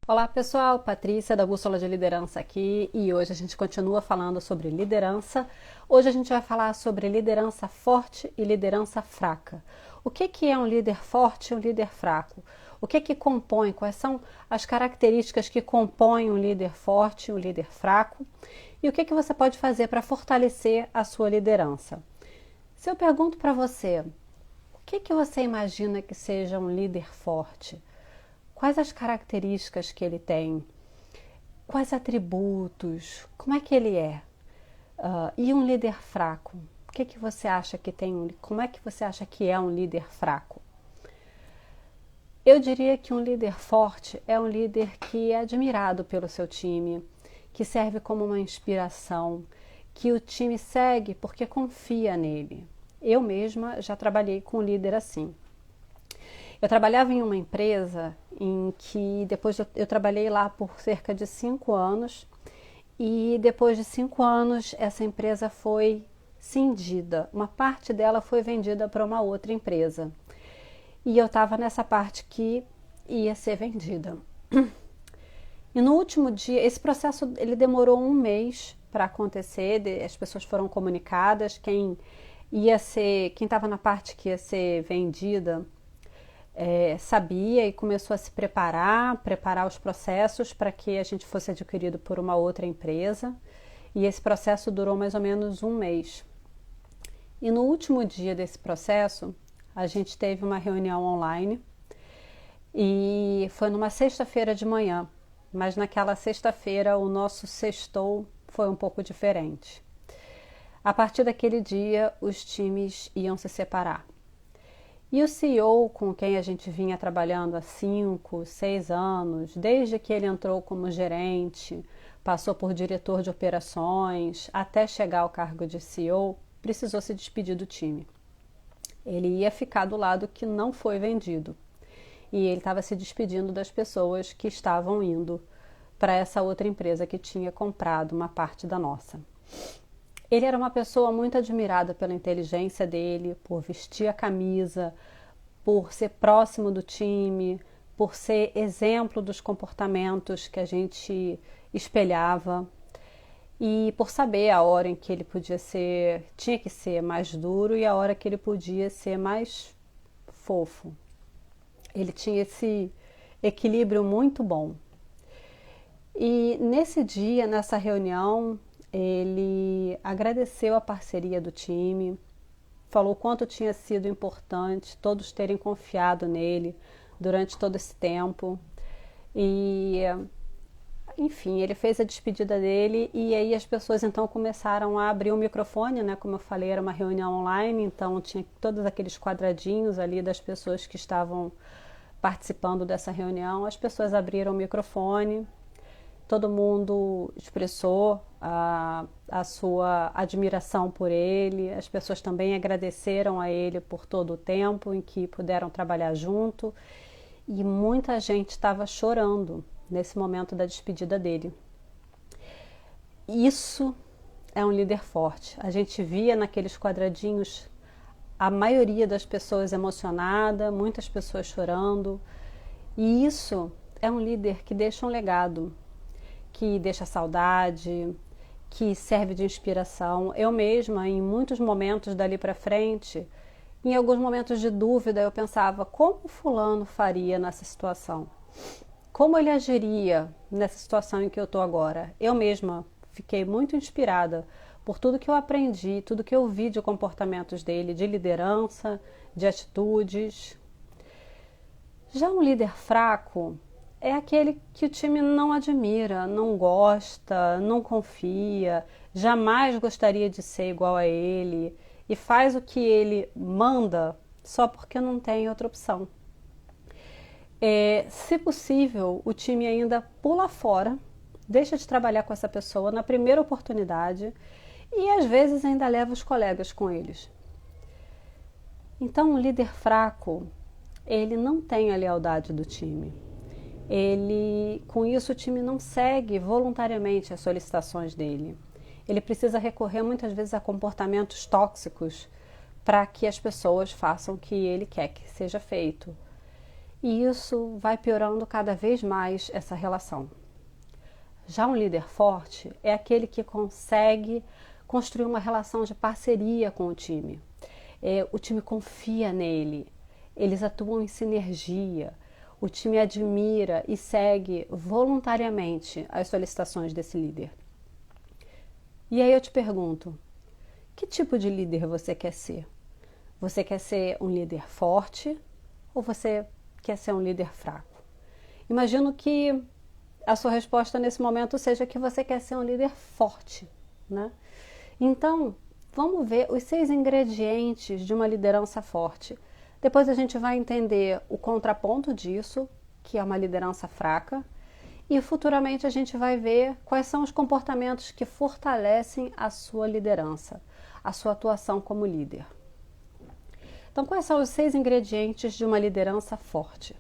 Olá pessoal, Patrícia da Bússola de Liderança aqui e hoje a gente continua falando sobre liderança. Hoje a gente vai falar sobre liderança forte e liderança fraca. O que é um líder forte e um líder fraco? O que compõe, quais são as características que compõem um líder forte e um líder fraco? E o que você pode fazer para fortalecer a sua liderança? Se eu pergunto para você, o que você imagina que seja um líder forte? Quais as características que ele tem? Quais atributos? Como é que ele é? E um líder fraco? O que você acha que tem? Como é que você acha que é um líder fraco? Eu diria que um líder forte é um líder que é admirado pelo seu time, que serve como uma inspiração, que o time segue porque confia nele. Eu mesma já trabalhei com um líder assim. Eu trabalhava em uma empresa em que depois eu trabalhei lá por cerca de 5 anos e depois de 5 anos essa empresa foi cindida. Uma parte dela foi vendida para uma outra empresa e eu estava nessa parte que ia ser vendida. E no último dia, esse processo ele demorou um mês para acontecer, as pessoas foram comunicadas, quem estava na parte que ia ser vendida sabia e começou a se preparar os processos para que a gente fosse adquirido por uma outra empresa. E esse processo durou mais ou menos um mês. E no último dia desse processo, a gente teve uma reunião online e foi numa sexta-feira de manhã. Mas naquela sexta-feira o nosso sextou foi um pouco diferente. A partir daquele dia, os times iam se separar. E o CEO com quem a gente vinha trabalhando há 5, 6 anos, desde que ele entrou como gerente, passou por diretor de operações, até chegar ao cargo de CEO, precisou se despedir do time. Ele ia ficar do lado que não foi vendido. E ele estava se despedindo das pessoas que estavam indo para essa outra empresa que tinha comprado uma parte da nossa. Ele era uma pessoa muito admirada pela inteligência dele, por vestir a camisa, por ser próximo do time, por ser exemplo dos comportamentos que a gente espelhava e por saber a hora em que ele tinha que ser mais duro e a hora que ele podia ser mais fofo. Ele tinha esse equilíbrio muito bom. E nesse dia, nessa reunião, ele agradeceu a parceria do time, falou quanto tinha sido importante todos terem confiado nele durante todo esse tempo. E, enfim, ele fez a despedida dele e aí as pessoas então começaram a abrir o microfone, né? Como eu falei, era uma reunião online, então tinha todos aqueles quadradinhos ali das pessoas que estavam participando dessa reunião. As pessoas abriram o microfone. Todo mundo expressou a sua admiração por ele, as pessoas também agradeceram a ele por todo o tempo em que puderam trabalhar junto e muita gente estava chorando nesse momento da despedida dele. Isso é um líder forte. A gente via naqueles quadradinhos a maioria das pessoas emocionada, muitas pessoas chorando, e isso é um líder que deixa um legado, que deixa saudade, que serve de inspiração. Eu mesma, em muitos momentos dali para frente, em alguns momentos de dúvida, eu pensava como fulano faria nessa situação? Como ele agiria nessa situação em que eu estou agora? Eu mesma fiquei muito inspirada por tudo que eu aprendi, tudo que eu vi de comportamentos dele, de liderança, de atitudes. Já um líder fraco é aquele que o time não admira, não gosta, não confia, jamais gostaria de ser igual a ele e faz o que ele manda só porque não tem outra opção. Se possível, o time ainda pula fora, deixa de trabalhar com essa pessoa na primeira oportunidade e às vezes ainda leva os colegas com eles. Então, um líder fraco, ele não tem a lealdade do time. Com isso, o time não segue voluntariamente as solicitações dele. Ele precisa recorrer muitas vezes a comportamentos tóxicos para que as pessoas façam o que ele quer que seja feito. e isso vai piorando cada vez mais essa relação. Já um líder forte é aquele que consegue construir uma relação de parceria com o time. O time confia nele, eles atuam em sinergia, o time admira e segue voluntariamente as solicitações desse líder. E aí eu te pergunto, que tipo de líder você quer ser? Você quer ser um líder forte ou você quer ser um líder fraco? Imagino que a sua resposta nesse momento seja que você quer ser um líder forte, né? Então, vamos ver os 6 ingredientes de uma liderança forte. Depois a gente vai entender o contraponto disso, que é uma liderança fraca, e futuramente a gente vai ver quais são os comportamentos que fortalecem a sua liderança, a sua atuação como líder. Então, quais são os 6 ingredientes de uma liderança forte?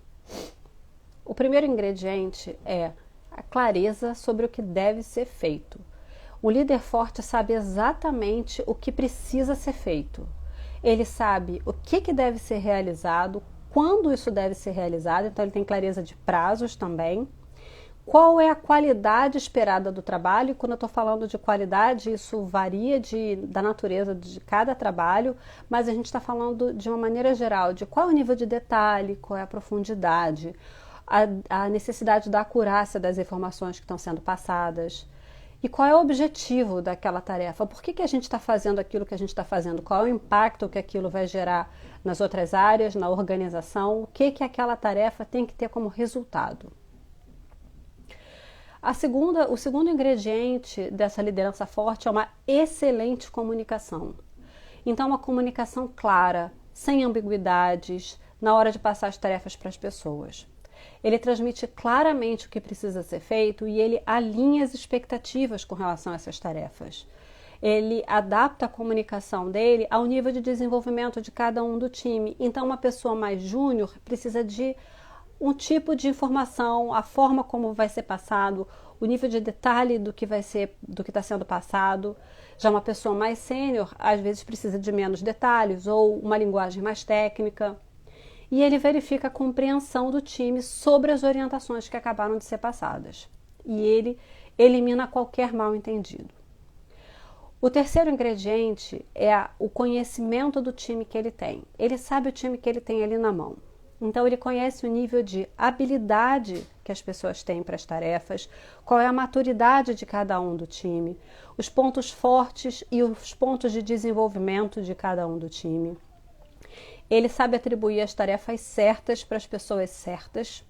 O primeiro ingrediente é a clareza sobre o que deve ser feito. O líder forte sabe exatamente o que precisa ser feito. Ele sabe o que deve ser realizado, quando isso deve ser realizado, então ele tem clareza de prazos também. Qual é a qualidade esperada do trabalho? E quando eu estou falando de qualidade, isso varia da natureza de cada trabalho, mas a gente está falando de uma maneira geral, de qual é o nível de detalhe, qual é a profundidade, a necessidade da acurácia das informações que estão sendo passadas. E qual é o objetivo daquela tarefa? Por que a gente está fazendo aquilo que a gente está fazendo? Qual é o impacto que aquilo vai gerar nas outras áreas, na organização? O que aquela tarefa tem que ter como resultado? O segundo ingrediente dessa liderança forte é uma excelente comunicação. Então, uma comunicação clara, sem ambiguidades, na hora de passar as tarefas para as pessoas. Ele transmite claramente o que precisa ser feito e ele alinha as expectativas com relação a essas tarefas. Ele adapta a comunicação dele ao nível de desenvolvimento de cada um do time. Então, uma pessoa mais júnior precisa de um tipo de informação, a forma como vai ser passado, o nível de detalhe do que está sendo passado. Já uma pessoa mais sênior, às vezes precisa de menos detalhes ou uma linguagem mais técnica. E ele verifica a compreensão do time sobre as orientações que acabaram de ser passadas. E ele elimina qualquer mal-entendido. O terceiro ingrediente é o conhecimento do time que ele tem. Ele sabe o time que ele tem ali na mão. Então, ele conhece o nível de habilidade que as pessoas têm para as tarefas, qual é a maturidade de cada um do time, os pontos fortes e os pontos de desenvolvimento de cada um do time. Ele sabe atribuir as tarefas certas para as pessoas certas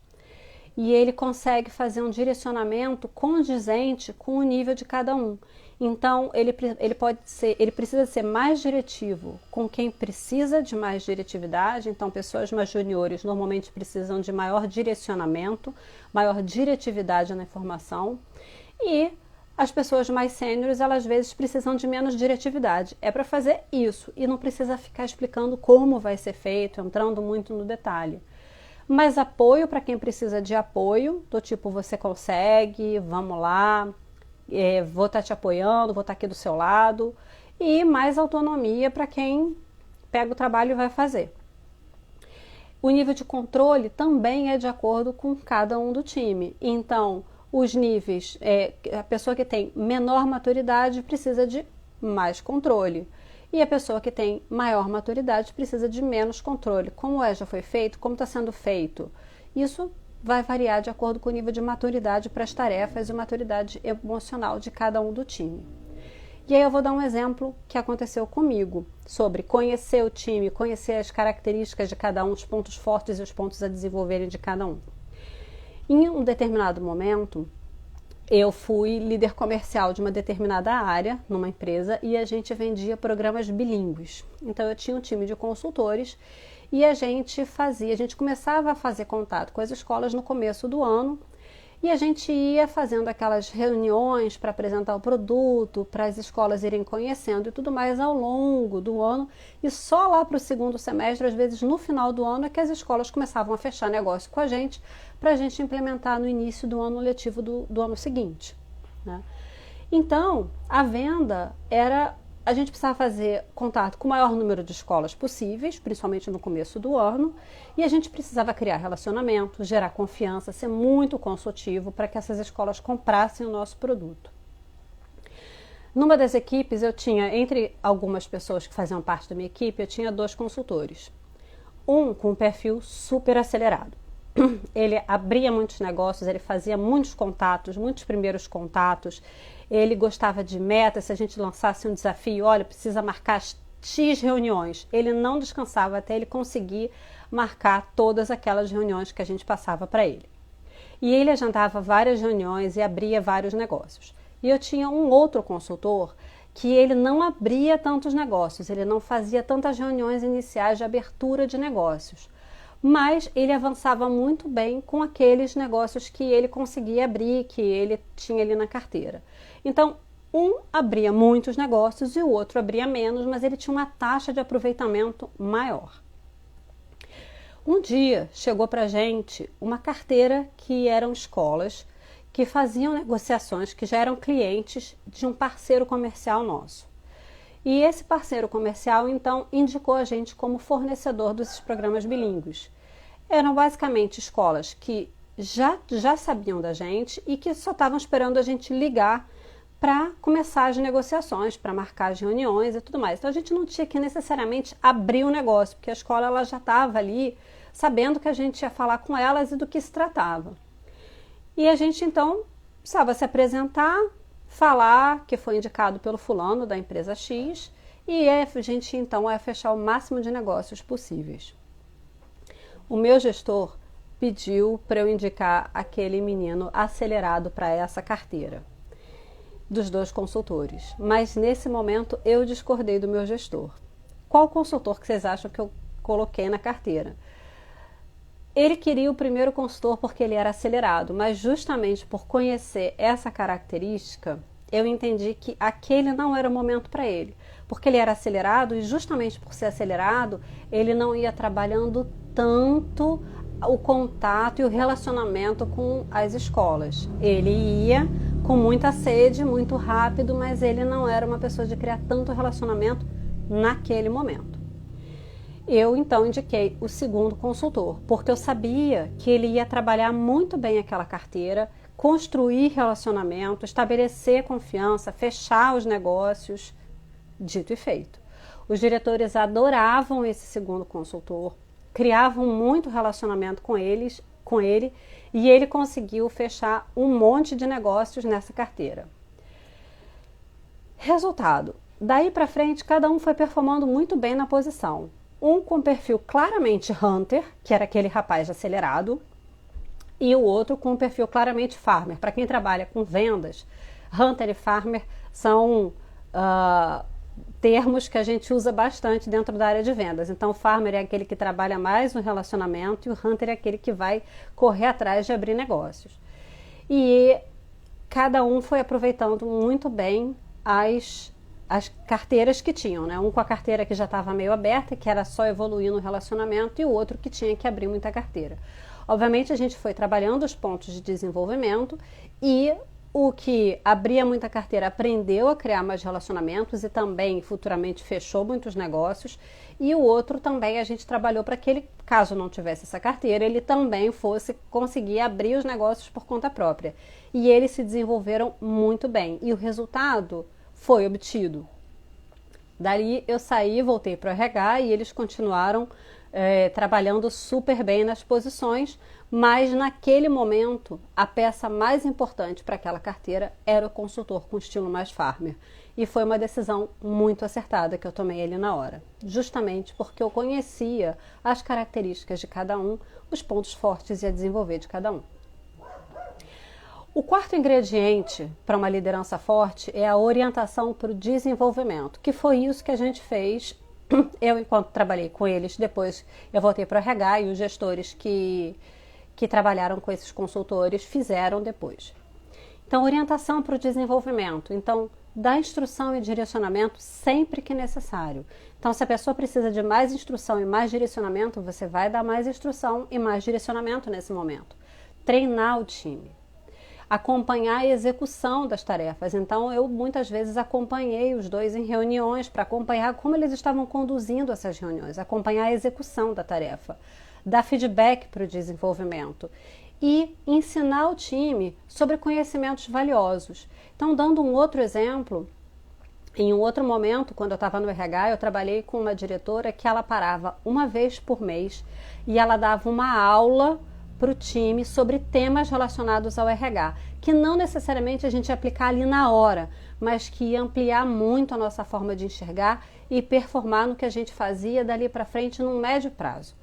e ele consegue fazer um direcionamento condizente com o nível de cada um. Então, ele precisa ser mais diretivo com quem precisa de mais diretividade. Então, pessoas mais juniores normalmente precisam de maior direcionamento, maior diretividade na informação. E as pessoas mais sêniores, elas às vezes precisam de menos diretividade. É para fazer isso e não precisa ficar explicando como vai ser feito, entrando muito no detalhe. Mas apoio para quem precisa de apoio, do tipo, você consegue, vamos lá, vou estar te apoiando, vou estar aqui do seu lado. E mais autonomia para quem pega o trabalho e vai fazer. O nível de controle também é de acordo com cada um do time. Então, os níveis, a pessoa que tem menor maturidade precisa de mais controle. E a pessoa que tem maior maturidade precisa de menos controle. Como já foi feito, como está sendo feito. Isso vai variar de acordo com o nível de maturidade para as tarefas e maturidade emocional de cada um do time. E aí eu vou dar um exemplo que aconteceu comigo, sobre conhecer o time, conhecer as características de cada um, os pontos fortes e os pontos a desenvolverem de cada um. Em um determinado momento, eu fui líder comercial de uma determinada área numa empresa e a gente vendia programas bilíngues. Então eu tinha um time de consultores e a gente começava a fazer contato com as escolas no começo do ano e a gente ia fazendo aquelas reuniões para apresentar o produto, para as escolas irem conhecendo e tudo mais ao longo do ano. E só lá para o segundo semestre, às vezes no final do ano, é que as escolas começavam a fechar negócio com a gente para a gente implementar no início do ano letivo do ano seguinte, né? Então, a venda era a gente precisava fazer contato com o maior número de escolas possíveis, principalmente no começo do ano, e a gente precisava criar relacionamento, gerar confiança, ser muito consultivo para que essas escolas comprassem o nosso produto. Numa das equipes, eu tinha, entre algumas pessoas que faziam parte da minha equipe, eu tinha 2 consultores. Um com um perfil super acelerado. Ele abria muitos negócios, ele fazia muitos contatos, muitos primeiros contatos. Ele gostava de metas. Se a gente lançasse um desafio, olha, precisa marcar X reuniões. Ele não descansava até ele conseguir marcar todas aquelas reuniões que a gente passava para ele. E ele agendava várias reuniões e abria vários negócios. E eu tinha um outro consultor que ele não abria tantos negócios, ele não fazia tantas reuniões iniciais de abertura de negócios. Mas ele avançava muito bem com aqueles negócios que ele conseguia abrir, que ele tinha ali na carteira. Então, um abria muitos negócios e o outro abria menos, mas ele tinha uma taxa de aproveitamento maior. Um dia chegou para a gente uma carteira que eram escolas que faziam negociações, que já eram clientes de um parceiro comercial nosso. E esse parceiro comercial, então, indicou a gente como fornecedor desses programas bilíngues. Eram basicamente escolas que já sabiam da gente e que só estavam esperando a gente ligar para começar as negociações, para marcar as reuniões e tudo mais. Então, a gente não tinha que necessariamente abrir o negócio, porque a escola ela já estava ali sabendo que a gente ia falar com elas e do que se tratava. E a gente, então, precisava se apresentar, falar que foi indicado pelo fulano da empresa X e a gente, então, ia fechar o máximo de negócios possíveis. O meu gestor pediu para eu indicar aquele menino acelerado para essa carteira dos 2 consultores. Mas, nesse momento, eu discordei do meu gestor. Qual consultor que vocês acham que eu coloquei na carteira? Ele queria o primeiro consultor porque ele era acelerado, mas justamente por conhecer essa característica, eu entendi que aquele não era o momento para ele. Porque ele era acelerado e justamente por ser acelerado, ele não ia trabalhando tanto o contato e o relacionamento com as escolas. Ele ia com muita sede, muito rápido, mas ele não era uma pessoa de criar tanto relacionamento naquele momento. Eu, então, indiquei o segundo consultor, porque eu sabia que ele ia trabalhar muito bem aquela carteira, construir relacionamento, estabelecer confiança, fechar os negócios, dito e feito. Os diretores adoravam esse segundo consultor, criavam muito relacionamento com ele, e ele conseguiu fechar um monte de negócios nessa carteira. Resultado, daí para frente, cada um foi performando muito bem na posição. Um com perfil claramente Hunter, que era aquele rapaz acelerado, e o outro com perfil claramente Farmer. Para quem trabalha com vendas, Hunter e Farmer são termos que a gente usa bastante dentro da área de vendas. Então, o Farmer é aquele que trabalha mais no relacionamento e o Hunter é aquele que vai correr atrás de abrir negócios. E cada um foi aproveitando muito bem as carteiras que tinham, né? Um com a carteira que já estava meio aberta, que era só evoluir no relacionamento, e o outro que tinha que abrir muita carteira. Obviamente, a gente foi trabalhando os pontos de desenvolvimento e o que abria muita carteira aprendeu a criar mais relacionamentos e também futuramente fechou muitos negócios, e o outro também a gente trabalhou para que ele, caso não tivesse essa carteira, ele também fosse conseguir abrir os negócios por conta própria. E eles se desenvolveram muito bem e o resultado foi obtido. Dali eu saí, voltei para o RH e eles continuaram trabalhando super bem nas posições, mas naquele momento a peça mais importante para aquela carteira era o consultor com estilo mais farmer. E foi uma decisão muito acertada que eu tomei ali na hora, justamente porque eu conhecia as características de cada um, os pontos fortes e a desenvolver de cada um. O quarto ingrediente para uma liderança forte é a orientação para o desenvolvimento, que foi isso que a gente fez. Eu, enquanto trabalhei com eles, depois eu voltei para o RH e os gestores que trabalharam com esses consultores fizeram depois. Então, orientação para o desenvolvimento. Então, dá instrução e direcionamento sempre que necessário. Então, se a pessoa precisa de mais instrução e mais direcionamento, você vai dar mais instrução e mais direcionamento nesse momento. Treinar o time. acompanhar a execução das tarefas. Então, eu muitas vezes acompanhei os dois em reuniões para acompanhar como eles estavam conduzindo essas reuniões, acompanhar a execução da tarefa, dar feedback para o desenvolvimento e ensinar o time sobre conhecimentos valiosos. Então, dando um outro exemplo, em um outro momento, quando eu estava no RH, eu trabalhei com uma diretora que ela parava uma vez por mês e ela dava uma aula para o time sobre temas relacionados ao RH, que não necessariamente a gente ia aplicar ali na hora, mas que ia ampliar muito a nossa forma de enxergar e performar no que a gente fazia dali para frente num médio prazo.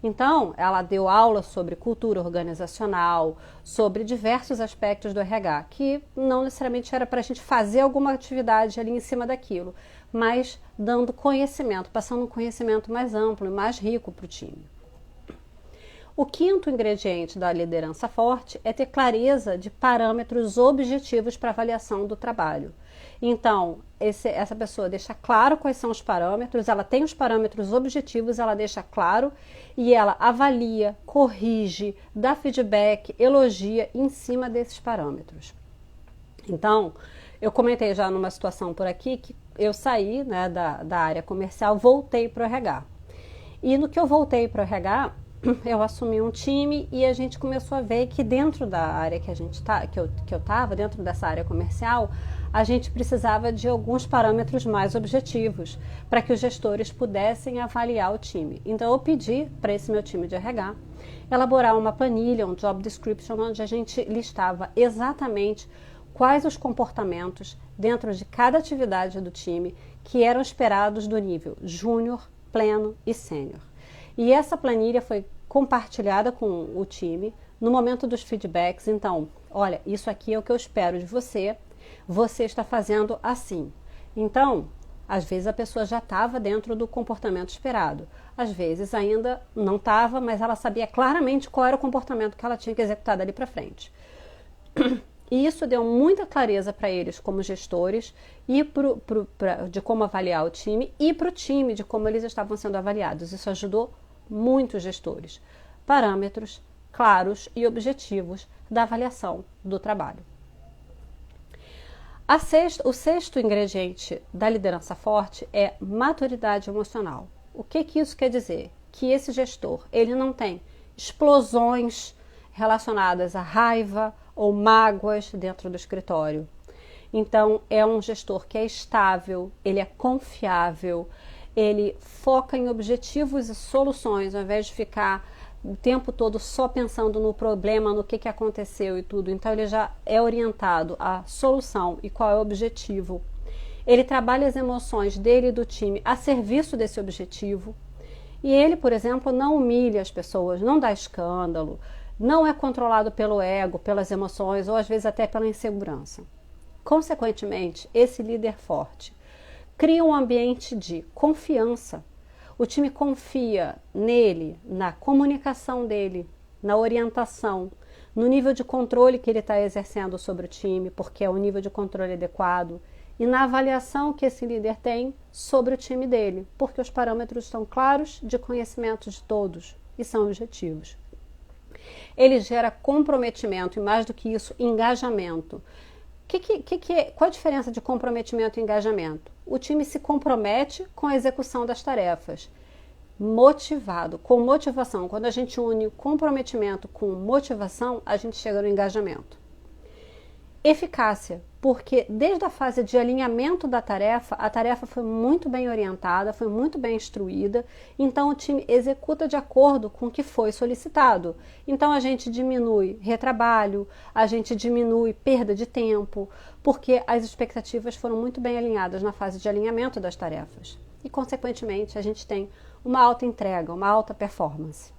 Então, ela deu aula sobre cultura organizacional, sobre diversos aspectos do RH, que não necessariamente era para a gente fazer alguma atividade ali em cima daquilo, mas dando conhecimento, passando um conhecimento mais amplo e mais rico para o time. O quinto ingrediente da liderança forte é ter clareza de parâmetros objetivos para avaliação do trabalho. Então, essa pessoa deixa claro quais são os parâmetros, ela tem os parâmetros objetivos, ela deixa claro e ela avalia, corrige, dá feedback, elogia em cima desses parâmetros. Então, eu comentei já numa situação por aqui que eu saí, né, da área comercial, voltei para o RH. E no que eu voltei para o RH, eu assumi um time e a gente começou a ver que dentro da área que eu estava, dentro dessa área comercial, a gente precisava de alguns parâmetros mais objetivos para que os gestores pudessem avaliar o time. Então eu pedi para esse meu time de RH elaborar uma planilha, um job description, onde a gente listava exatamente quais os comportamentos dentro de cada atividade do time que eram esperados do nível júnior, pleno e sênior. E essa planilha foi compartilhada com o time no momento dos feedbacks. Então, olha, isso aqui é o que eu espero de você, você está fazendo assim. Então, às vezes a pessoa já estava dentro do comportamento esperado, às vezes ainda não estava, mas ela sabia claramente qual era o comportamento que ela tinha que executar dali para frente. E isso deu muita clareza para eles como gestores e de como avaliar o time e para o time de como eles estavam sendo avaliados. Isso ajudou muito os gestores. Parâmetros claros e objetivos da avaliação do trabalho. O sexto ingrediente da liderança forte é maturidade emocional. O que isso quer dizer? Que esse gestor, ele não tem explosões relacionadas à raiva ou mágoas dentro do escritório. Então, é um gestor que é estável, ele é confiável, ele foca em objetivos e soluções, ao invés de ficar o tempo todo só pensando no problema, no que aconteceu e tudo. Então, ele já é orientado à solução e qual é o objetivo. Ele trabalha as emoções dele e do time a serviço desse objetivo. E ele, por exemplo, não humilha as pessoas, não dá escândalo, não é controlado pelo ego, pelas emoções ou às vezes até pela insegurança. Consequentemente, esse líder forte cria um ambiente de confiança. O time confia nele, na comunicação dele, na orientação, no nível de controle que ele está exercendo sobre o time, porque é um nível de controle adequado, e na avaliação que esse líder tem sobre o time dele, porque os parâmetros estão claros de conhecimento de todos e são objetivos. Ele gera comprometimento e, mais do que isso, engajamento. Qual a diferença de comprometimento e engajamento? O time se compromete com a execução das tarefas, motivado, com motivação. Quando a gente une comprometimento com motivação, a gente chega no engajamento. Eficácia, porque desde a fase de alinhamento da tarefa, a tarefa foi muito bem orientada, foi muito bem instruída, então o time executa de acordo com o que foi solicitado. Então a gente diminui retrabalho, a gente diminui perda de tempo, porque as expectativas foram muito bem alinhadas na fase de alinhamento das tarefas. E, consequentemente, a gente tem uma alta entrega, uma alta performance.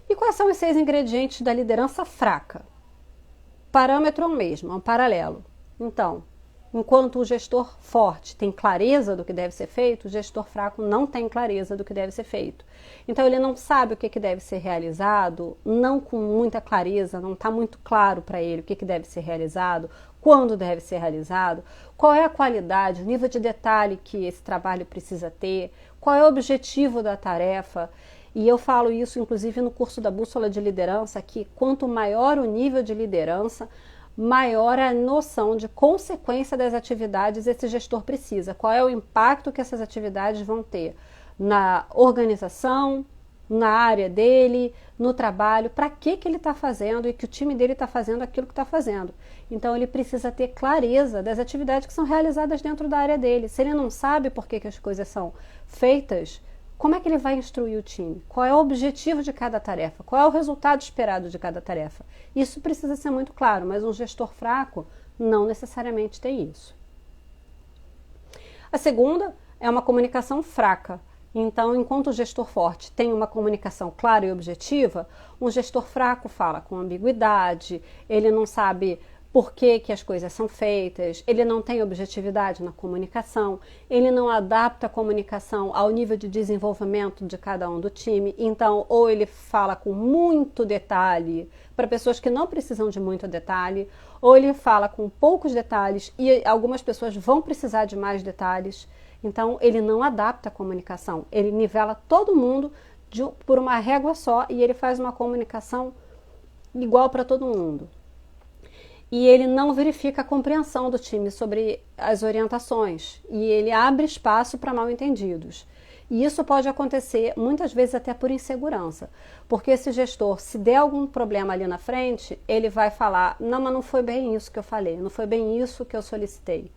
E quais são os 6 ingredientes da liderança fraca? Parâmetro é o mesmo, é um paralelo. Então, enquanto o gestor forte tem clareza do que deve ser feito, o gestor fraco não tem clareza do que deve ser feito. Então, ele não sabe o que deve ser realizado, não com muita clareza, não está muito claro para ele o que deve ser realizado, quando deve ser realizado, qual é a qualidade, o nível de detalhe que esse trabalho precisa ter, qual é o objetivo da tarefa. E eu falo isso, inclusive, no curso da Bússola de Liderança, que quanto maior o nível de liderança, maior a noção de consequência das atividades esse gestor precisa. Qual é o impacto que essas atividades vão ter na organização, na área dele, no trabalho, para que ele está fazendo e que o time dele está fazendo aquilo que está fazendo. Então ele precisa ter clareza das atividades que são realizadas dentro da área dele. Se ele não sabe por que as coisas são feitas, como é que ele vai instruir o time? Qual é o objetivo de cada tarefa? Qual é o resultado esperado de cada tarefa? Isso precisa ser muito claro, mas um gestor fraco não necessariamente tem isso. A segunda é uma comunicação fraca. Então, enquanto o gestor forte tem uma comunicação clara e objetiva, um gestor fraco fala com ambiguidade, ele não sabe por que as coisas são feitas, ele não tem objetividade na comunicação, ele não adapta a comunicação ao nível de desenvolvimento de cada um do time. Então, ou ele fala com muito detalhe para pessoas que não precisam de muito detalhe, ou ele fala com poucos detalhes e algumas pessoas vão precisar de mais detalhes. Então, ele não adapta a comunicação, ele nivela todo mundo por uma régua só e ele faz uma comunicação igual para todo mundo. E ele não verifica a compreensão do time sobre as orientações e ele abre espaço para mal-entendidos. E isso pode acontecer muitas vezes até por insegurança, porque esse gestor, se der algum problema ali na frente, ele vai falar, não, mas não foi bem isso que eu falei, não foi bem isso que eu solicitei.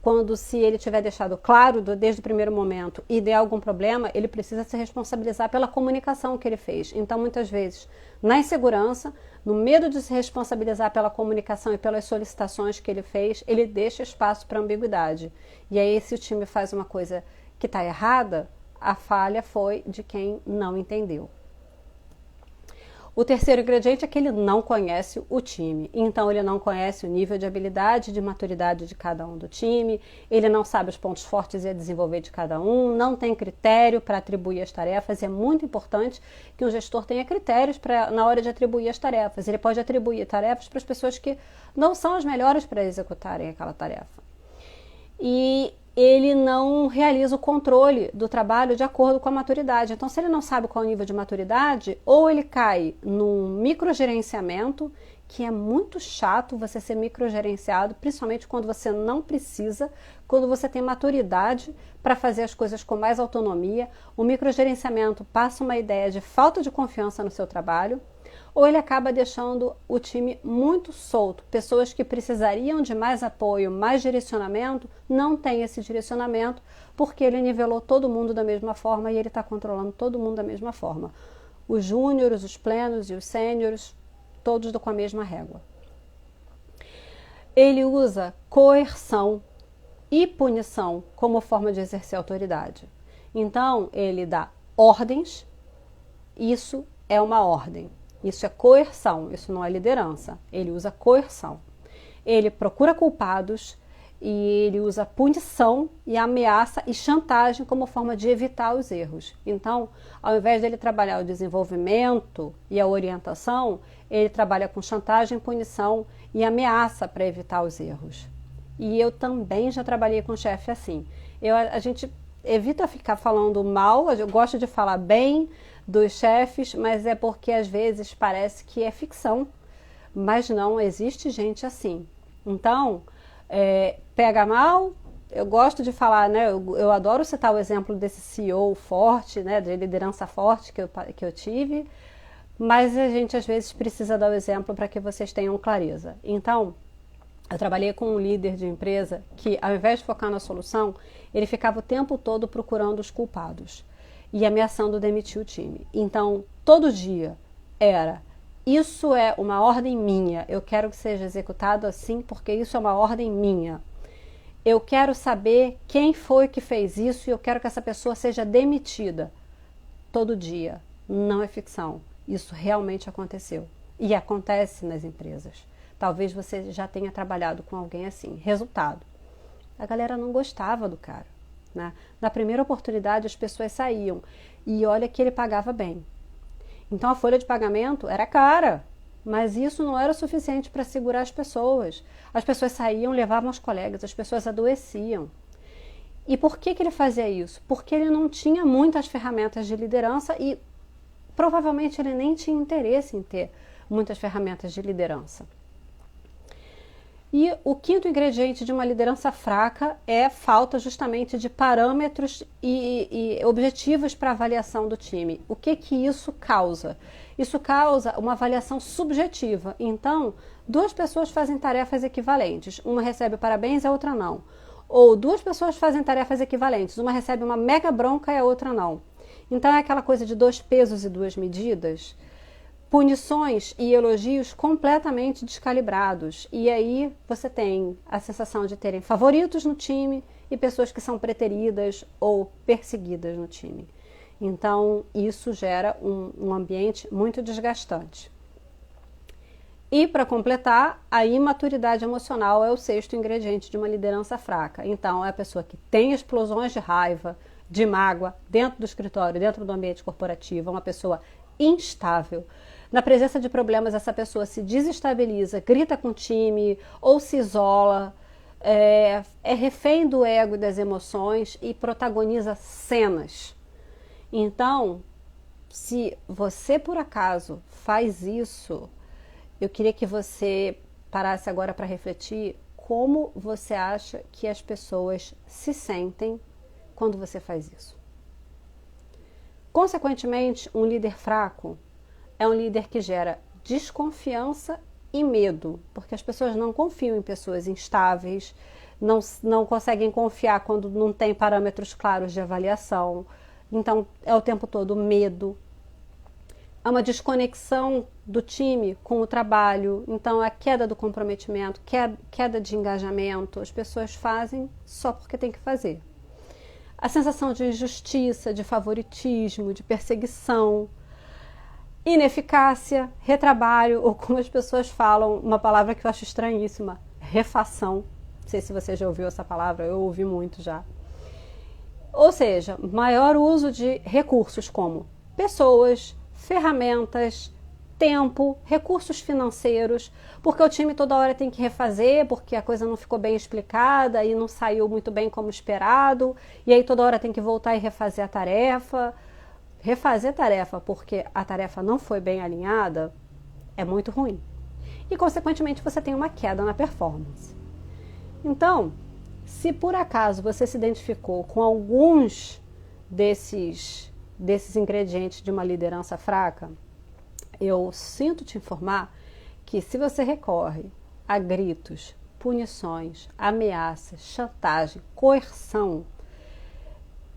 Quando, se ele tiver deixado claro desde o primeiro momento e der algum problema, ele precisa se responsabilizar pela comunicação que ele fez. Então, muitas vezes, na insegurança, no medo de se responsabilizar pela comunicação e pelas solicitações que ele fez, ele deixa espaço para ambiguidade. E aí, se o time faz uma coisa que está errada, a falha foi de quem não entendeu. O terceiro ingrediente é que ele não conhece o time. Então, ele não conhece o nível de habilidade e de maturidade de cada um do time, ele não sabe os pontos fortes a desenvolver de cada um, não tem critério para atribuir as tarefas. É muito importante que um gestor tenha critérios na hora de atribuir as tarefas. Ele pode atribuir tarefas para as pessoas que não são as melhores para executarem aquela tarefa. E ele não realiza o controle do trabalho de acordo com a maturidade. Então, se ele não sabe qual é o nível de maturidade, ou ele cai num microgerenciamento, que é muito chato você ser microgerenciado, principalmente quando você não precisa, quando você tem maturidade para fazer as coisas com mais autonomia. O microgerenciamento passa uma ideia de falta de confiança no seu trabalho, ou ele acaba deixando o time muito solto. Pessoas que precisariam de mais apoio, mais direcionamento, não têm esse direcionamento porque ele nivelou todo mundo da mesma forma e ele está controlando todo mundo da mesma forma. Os júniores, os plenos e os sêniores, todos com a mesma régua. Ele usa coerção e punição como forma de exercer autoridade. Então, ele dá ordens, isso é uma ordem. Isso é coerção, isso não é liderança. Ele usa coerção. Ele procura culpados e ele usa punição e ameaça e chantagem como forma de evitar os erros. Então, ao invés dele trabalhar o desenvolvimento e a orientação, ele trabalha com chantagem, punição e ameaça para evitar os erros. E eu também já trabalhei com chefe assim. A gente evita ficar falando mal, eu gosto de falar bem dos chefes, mas é porque às vezes parece que é ficção, mas não, existe gente assim. Então, pega mal, eu gosto de falar, né, eu adoro citar o exemplo desse CEO forte, né, de liderança forte que eu tive, mas a gente às vezes precisa dar o exemplo para que vocês tenham clareza. Então, eu trabalhei com um líder de empresa que, ao invés de focar na solução, ele ficava o tempo todo procurando os culpados e ameaçando demitir o time. Então, todo dia isso é uma ordem minha, eu quero que seja executado assim porque isso é uma ordem minha. Eu quero saber quem foi que fez isso e eu quero que essa pessoa seja demitida. Todo dia. Não é ficção. Isso realmente aconteceu. E acontece nas empresas. Talvez você já tenha trabalhado com alguém assim. Resultado: a galera não gostava do cara, né? Na primeira oportunidade as pessoas saíam e olha que ele pagava bem. Então a folha de pagamento era cara, mas isso não era suficiente para segurar as pessoas. As pessoas saíam, levavam os colegas, as pessoas adoeciam. E por que ele fazia isso? Porque ele não tinha muitas ferramentas de liderança e provavelmente ele nem tinha interesse em ter muitas ferramentas de liderança. E o quinto ingrediente de uma liderança fraca é falta justamente de parâmetros e objetivos para avaliação do time. O que isso causa? Isso causa uma avaliação subjetiva. Então, duas pessoas fazem tarefas equivalentes. Uma recebe parabéns e a outra não. Ou duas pessoas fazem tarefas equivalentes. Uma recebe uma mega bronca e a outra não. Então, é aquela coisa de 2 pesos e 2 medidas. Punições e elogios completamente descalibrados. E aí você tem a sensação de terem favoritos no time e pessoas que são preteridas ou perseguidas no time. Então, isso gera um ambiente muito desgastante. E, para completar, a imaturidade emocional é o sexto ingrediente de uma liderança fraca. Então, é a pessoa que tem explosões de raiva, de mágoa, dentro do escritório, dentro do ambiente corporativo, é uma pessoa instável. Na presença de problemas, essa pessoa se desestabiliza, grita com o time ou se isola, é refém do ego e das emoções e protagoniza cenas. Então, se você por acaso faz isso, eu queria que você parasse agora para refletir como você acha que as pessoas se sentem quando você faz isso. Consequentemente, um líder fraco é um líder que gera desconfiança e medo, porque as pessoas não confiam em pessoas instáveis, não conseguem confiar quando não tem parâmetros claros de avaliação. Então, é o tempo todo medo. Há uma desconexão do time com o trabalho, então a queda do comprometimento, queda de engajamento, as pessoas fazem só porque tem que fazer. A sensação de injustiça, de favoritismo, de perseguição, ineficácia, retrabalho, ou como as pessoas falam, uma palavra que eu acho estranhíssima, refação. Não sei se você já ouviu essa palavra, eu ouvi muito já. Ou seja, maior uso de recursos como pessoas, ferramentas, tempo, recursos financeiros, porque o time toda hora tem que refazer, porque a coisa não ficou bem explicada e não saiu muito bem como esperado, e aí toda hora tem que voltar e refazer a tarefa. Refazer tarefa porque a tarefa não foi bem alinhada é muito ruim. E, consequentemente, você tem uma queda na performance. Então, se por acaso você se identificou com alguns desses ingredientes de uma liderança fraca, eu sinto te informar que se você recorre a gritos, punições, ameaças, chantagem, coerção,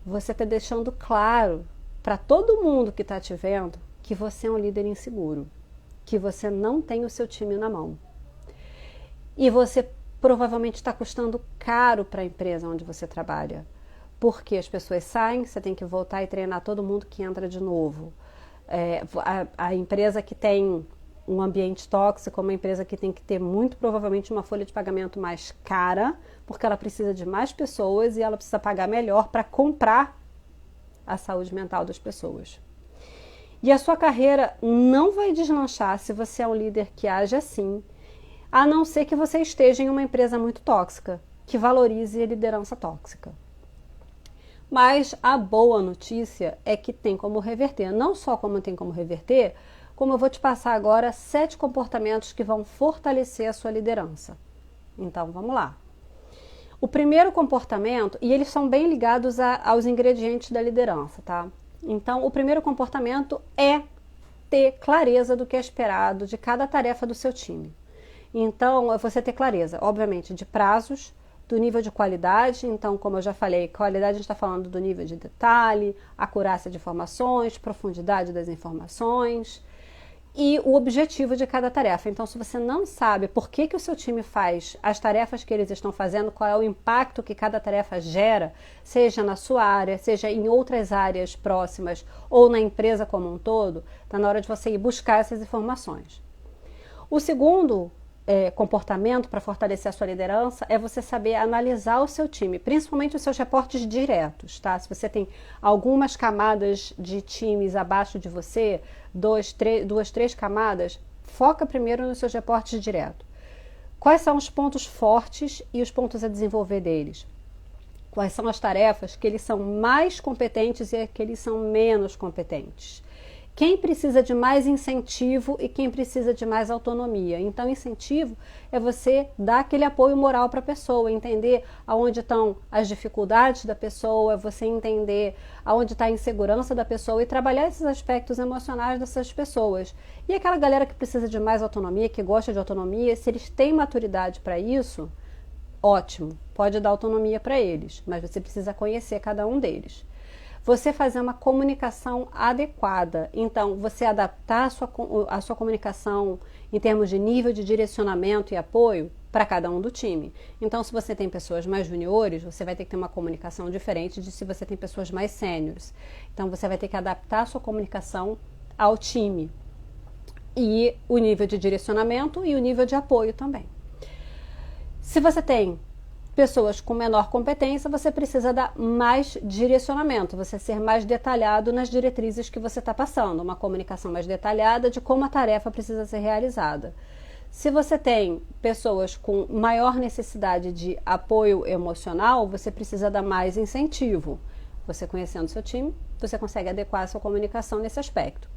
você está deixando claro para todo mundo que está te vendo que você é um líder inseguro, que você não tem o seu time na mão. E você provavelmente está custando caro para a empresa onde você trabalha, porque as pessoas saem, você tem que voltar e treinar todo mundo que entra de novo. A empresa que tem um ambiente tóxico é uma empresa que tem que ter muito provavelmente uma folha de pagamento mais cara, porque ela precisa de mais pessoas e ela precisa pagar melhor para comprar a saúde mental das pessoas. E a sua carreira não vai deslanchar se você é um líder que age assim, a não ser que você esteja em uma empresa muito tóxica, que valorize a liderança tóxica. Mas a boa notícia é que tem como reverter. Não só como tem como reverter, como eu vou te passar agora 7 comportamentos que vão fortalecer a sua liderança. Então, vamos lá. O primeiro comportamento, e eles são bem ligados aos ingredientes da liderança, tá? Então, o primeiro comportamento é ter clareza do que é esperado de cada tarefa do seu time. Então, é você ter clareza, obviamente, de prazos, do nível de qualidade. Então, como eu já falei, qualidade a gente está falando do nível de detalhe, acurácia de informações, profundidade das informações e o objetivo de cada tarefa. Então, se você não sabe por que o seu time faz as tarefas que eles estão fazendo, qual é o impacto que cada tarefa gera, seja na sua área, seja em outras áreas próximas ou na empresa como um todo, está na hora de você ir buscar essas informações. O segundo comportamento para fortalecer a sua liderança é você saber analisar o seu time, principalmente os seus reportes diretos, tá? Se você tem algumas camadas de times abaixo de você, duas, três camadas, foca primeiro nos seus reportes diretos. Quais são os pontos fortes e os pontos a desenvolver deles? Quais são as tarefas que eles são mais competentes e que eles são menos competentes? quem precisa de mais incentivo e quem precisa de mais autonomia. Então, incentivo é você dar aquele apoio moral para a pessoa, entender aonde estão as dificuldades da pessoa, você entender aonde está a insegurança da pessoa e trabalhar esses aspectos emocionais dessas pessoas. E aquela galera que precisa de mais autonomia, que gosta de autonomia, se eles têm maturidade para isso, ótimo, pode dar autonomia para eles, mas você precisa conhecer cada um deles. Você fazer uma comunicação adequada, então você adaptar a sua comunicação em termos de nível de direcionamento e apoio para cada um do time. Então, se você tem pessoas mais juniores, você vai ter que ter uma comunicação diferente de se você tem pessoas mais sêniores. Então, você vai ter que adaptar a sua comunicação ao time e o nível de direcionamento e o nível de apoio também. Se você tem pessoas com menor competência, você precisa dar mais direcionamento, você ser mais detalhado nas diretrizes que você está passando, uma comunicação mais detalhada de como a tarefa precisa ser realizada. Se você tem pessoas com maior necessidade de apoio emocional, você precisa dar mais incentivo. Você conhecendo seu time, você consegue adequar a sua comunicação nesse aspecto.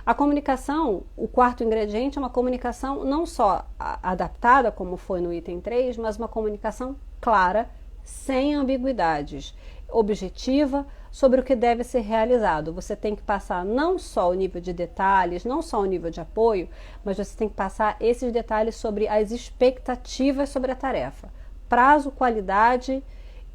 A comunicação, o quarto ingrediente, é uma comunicação não só adaptada, como foi no item 3, mas uma comunicação clara, sem ambiguidades, objetiva sobre o que deve ser realizado. Você tem que passar não só o nível de detalhes, não só o nível de apoio, mas você tem que passar esses detalhes sobre as expectativas sobre a tarefa, prazo, qualidade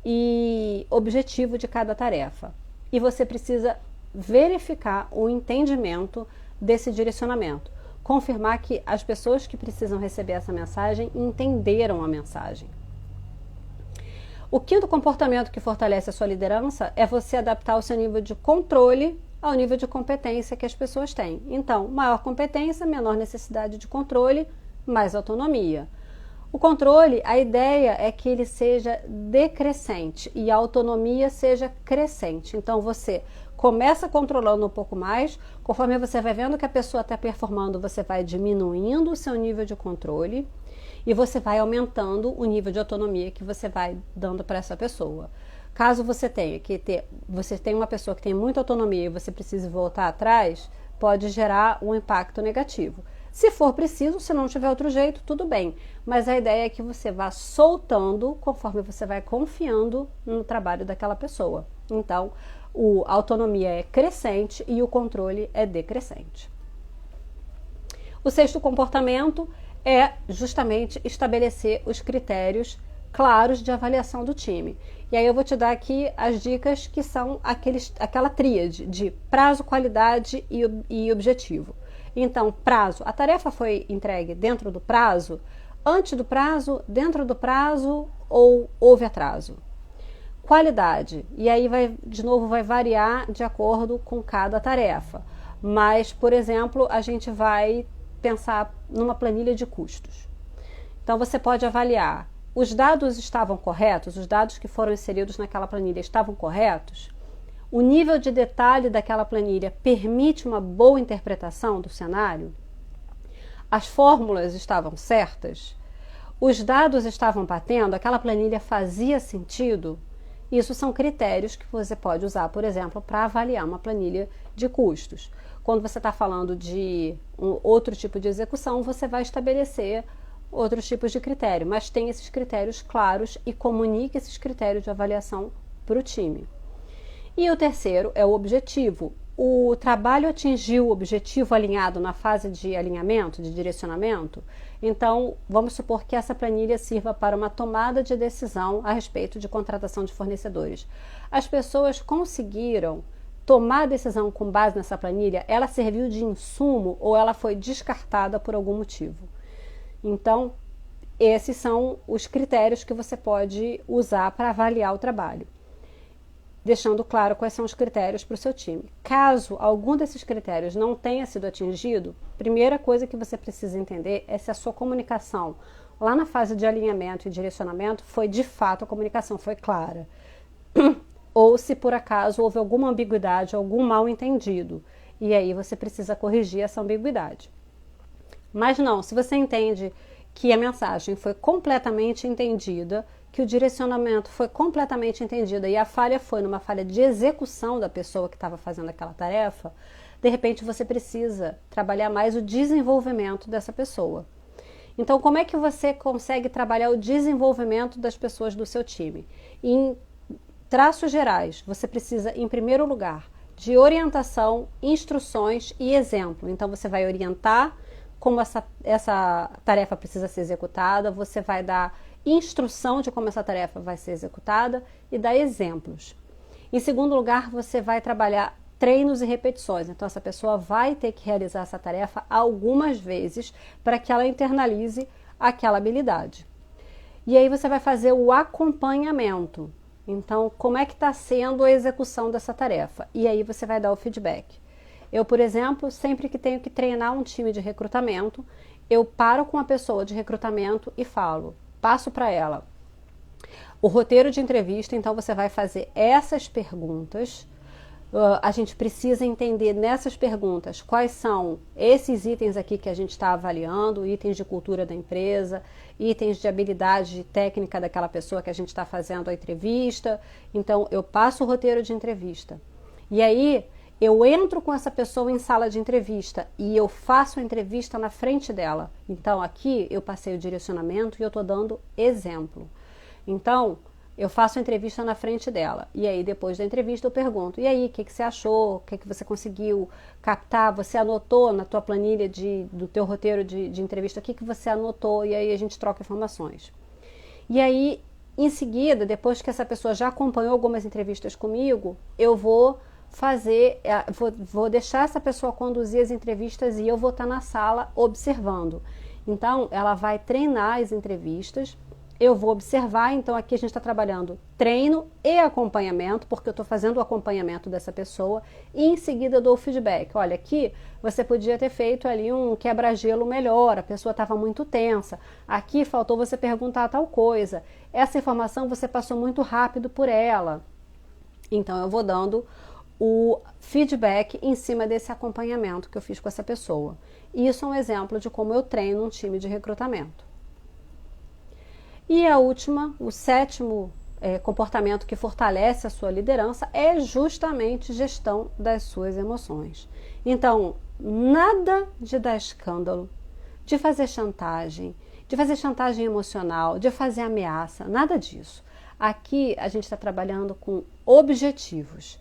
e objetivo de cada tarefa. E você precisa verificar o entendimento desse direcionamento, confirmar que as pessoas que precisam receber essa mensagem entenderam a mensagem. O quinto comportamento que fortalece a sua liderança é você adaptar o seu nível de controle ao nível de competência que as pessoas têm. Então, maior competência, menor necessidade de controle, mais autonomia. O controle, a ideia é que ele seja decrescente e a autonomia seja crescente. Então, você começa controlando um pouco mais, conforme você vai vendo que a pessoa está performando, você vai diminuindo o seu nível de controle e você vai aumentando o nível de autonomia que você vai dando para essa pessoa. Caso você tenha uma pessoa que tem muita autonomia e você precise voltar atrás, pode gerar um impacto negativo. Se for preciso, se não tiver outro jeito, tudo bem. Mas a ideia é que você vá soltando conforme você vai confiando no trabalho daquela pessoa. Então, a autonomia é crescente e o controle é decrescente. O sexto comportamento é justamente estabelecer os critérios claros de avaliação do time. E aí eu vou te dar aqui as dicas que são aquela tríade de prazo, qualidade e objetivo. Então, prazo, a tarefa foi entregue dentro do prazo, antes do prazo, dentro do prazo ou houve atraso. Qualidade, e aí de novo vai variar de acordo com cada tarefa. Mas, por exemplo, a gente vai pensar numa planilha de custos. Então, você pode avaliar, os dados estavam corretos, os dados que foram inseridos naquela planilha estavam corretos? O nível de detalhe daquela planilha permite uma boa interpretação do cenário? As fórmulas estavam certas? Os dados estavam batendo? Aquela planilha fazia sentido? Isso são critérios que você pode usar, por exemplo, para avaliar uma planilha de custos. Quando você está falando de outro tipo de execução, você vai estabelecer outros tipos de critério, mas tem esses critérios claros e comunique esses critérios de avaliação para o time. E o terceiro é o objetivo. O trabalho atingiu o objetivo alinhado na fase de alinhamento, de direcionamento? Então, vamos supor que essa planilha sirva para uma tomada de decisão a respeito de contratação de fornecedores. As pessoas conseguiram tomar a decisão com base nessa planilha? Ela serviu de insumo ou ela foi descartada por algum motivo? Então, esses são os critérios que você pode usar para avaliar o trabalho, deixando claro quais são os critérios para o seu time. Caso algum desses critérios não tenha sido atingido, primeira coisa que você precisa entender é se a sua comunicação lá na fase de alinhamento e direcionamento foi de fato, a comunicação foi clara. Ou se por acaso houve alguma ambiguidade, algum mal entendido. E aí você precisa corrigir essa ambiguidade. Mas não, se você entende que a mensagem foi completamente entendida, que o direcionamento foi completamente entendido e a falha foi numa falha de execução da pessoa que estava fazendo aquela tarefa, de repente você precisa trabalhar mais o desenvolvimento dessa pessoa. Então, como é que você consegue trabalhar o desenvolvimento das pessoas do seu time? Em traços gerais, você precisa, em primeiro lugar, de orientação, instruções e exemplo. Então, você vai orientar como essa tarefa precisa ser executada, você vai dar instrução de como essa tarefa vai ser executada e dar exemplos. Em segundo lugar, você vai trabalhar treinos e repetições. Então, essa pessoa vai ter que realizar essa tarefa algumas vezes para que ela internalize aquela habilidade. E aí você vai fazer o acompanhamento. Então, como é que está sendo a execução dessa tarefa? E aí você vai dar o feedback. Eu, por exemplo, sempre que tenho que treinar um time de recrutamento, eu paro com a pessoa de recrutamento e passo para ela o roteiro de entrevista. Então, você vai fazer essas perguntas. A gente precisa entender nessas perguntas quais são esses itens aqui que a gente está avaliando, itens de cultura da empresa, itens de habilidade técnica daquela pessoa que a gente está fazendo a entrevista. Então, eu passo o roteiro de entrevista. E aí, eu entro com essa pessoa em sala de entrevista e eu faço a entrevista na frente dela. Então, aqui eu passei o direcionamento e eu estou dando exemplo. Então, eu faço a entrevista na frente dela. E aí, depois da entrevista, eu pergunto: e aí, o que você achou? O que você conseguiu captar? Você anotou na tua planilha do teu roteiro de entrevista? O que você anotou? E aí, a gente troca informações. E aí, em seguida, depois que essa pessoa já acompanhou algumas entrevistas comigo, eu vou deixar essa pessoa conduzir as entrevistas e eu vou estar na sala observando. Então, ela vai treinar as entrevistas. Eu vou observar, então aqui a gente está trabalhando treino e acompanhamento, porque eu estou fazendo o acompanhamento dessa pessoa e em seguida eu dou o feedback. Olha, aqui você podia ter feito ali um quebra-gelo melhor, a pessoa estava muito tensa, aqui faltou você perguntar tal coisa, essa informação você passou muito rápido por ela. Então eu vou dando o feedback em cima desse acompanhamento que eu fiz com essa pessoa. Isso é um exemplo de como eu treino um time de recrutamento. E o sétimo comportamento que fortalece a sua liderança é justamente gestão das suas emoções. Então, nada de dar escândalo, de fazer chantagem emocional, de fazer ameaça, nada disso. Aqui a gente está trabalhando com objetivos.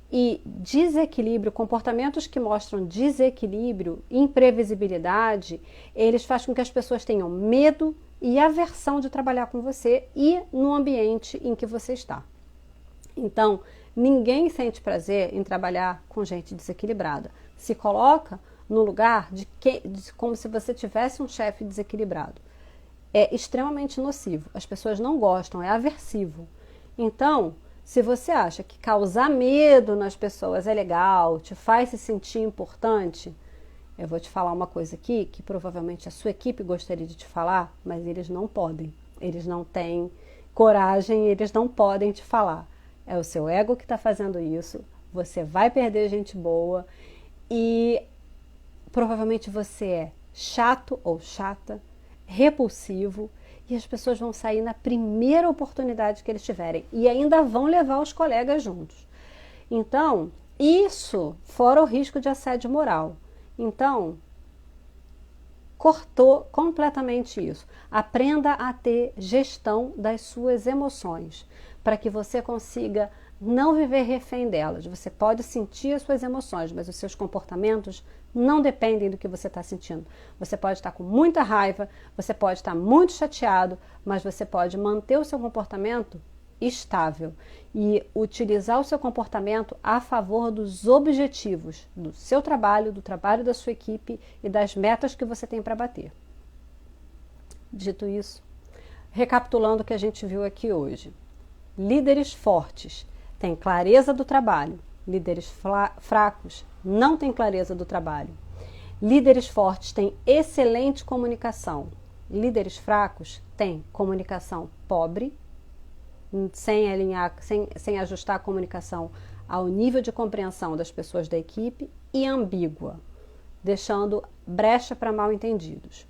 E desequilíbrio, comportamentos que mostram desequilíbrio, imprevisibilidade, eles fazem com que as pessoas tenham medo e aversão de trabalhar com você e no ambiente em que você está. Então, ninguém sente prazer em trabalhar com gente desequilibrada. Se coloca no lugar como se você tivesse um chefe desequilibrado. É extremamente nocivo. As pessoas não gostam, é aversivo. Então, se você acha que causar medo nas pessoas é legal, te faz se sentir importante, eu vou te falar uma coisa aqui que provavelmente a sua equipe gostaria de te falar, mas eles não podem. Eles não têm coragem, eles não podem te falar. É o seu ego que está fazendo isso, você vai perder gente boa e provavelmente você é chato ou chata, repulsivo, e as pessoas vão sair na primeira oportunidade que eles tiverem e ainda vão levar os colegas juntos. Então, isso fora o risco de assédio moral. Então, cortou completamente isso. Aprenda a ter gestão das suas emoções, para que você consiga não viver refém delas. Você pode sentir as suas emoções, mas os seus comportamentos não dependem do que você está sentindo. Você pode estar com muita raiva, você pode estar muito chateado, mas você pode manter o seu comportamento estável e utilizar o seu comportamento a favor dos objetivos do seu trabalho, do trabalho da sua equipe e das metas que você tem para bater. Dito isso, recapitulando o que a gente viu aqui hoje. Líderes fortes têm clareza do trabalho. Líderes fracos não têm clareza do trabalho. Líderes fortes têm excelente comunicação. Líderes fracos têm comunicação pobre, sem ajustar a comunicação ao nível de compreensão das pessoas da equipe, e ambígua, deixando brecha para mal-entendidos.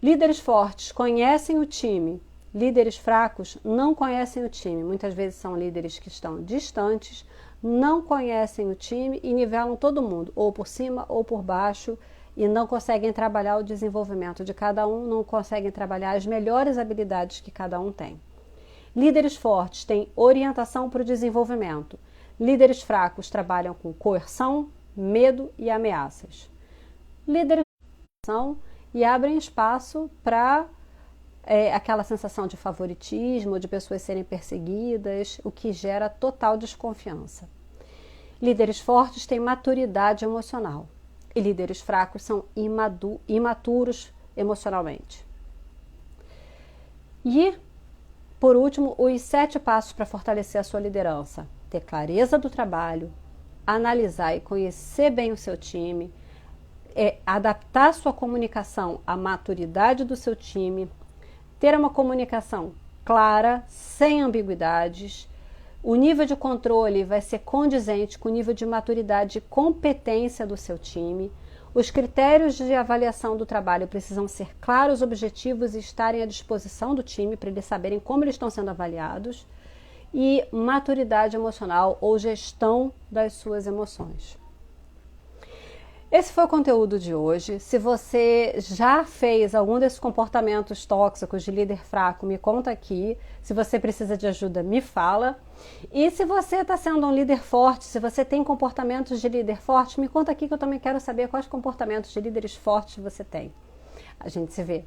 Líderes fortes conhecem o time. Líderes fracos não conhecem o time. Muitas vezes são líderes que estão distantes, não conhecem o time e nivelam todo mundo, ou por cima ou por baixo, e não conseguem trabalhar o desenvolvimento de cada um, não conseguem trabalhar as melhores habilidades que cada um tem. Líderes fortes têm orientação para o desenvolvimento. Líderes fracos trabalham com coerção, medo e ameaças. Líderes são e abrem espaço para aquela sensação de favoritismo, de pessoas serem perseguidas, o que gera total desconfiança. Líderes fortes têm maturidade emocional e líderes fracos são imaturos emocionalmente. E, por último, os 7 passos para fortalecer a sua liderança: ter clareza do trabalho, analisar e conhecer bem o seu time, adaptar sua comunicação à maturidade do seu time, ter uma comunicação clara, sem ambiguidades. O nível de controle vai ser condizente com o nível de maturidade e competência do seu time. Os critérios de avaliação do trabalho precisam ser claros, objetivos e estarem à disposição do time para eles saberem como eles estão sendo avaliados. E maturidade emocional ou gestão das suas emoções. Esse foi o conteúdo de hoje. Se você já fez algum desses comportamentos tóxicos de líder fraco, me conta aqui. Se você precisa de ajuda, me fala. E se você está sendo um líder forte, se você tem comportamentos de líder forte, me conta aqui que eu também quero saber quais comportamentos de líderes fortes você tem. A gente se vê.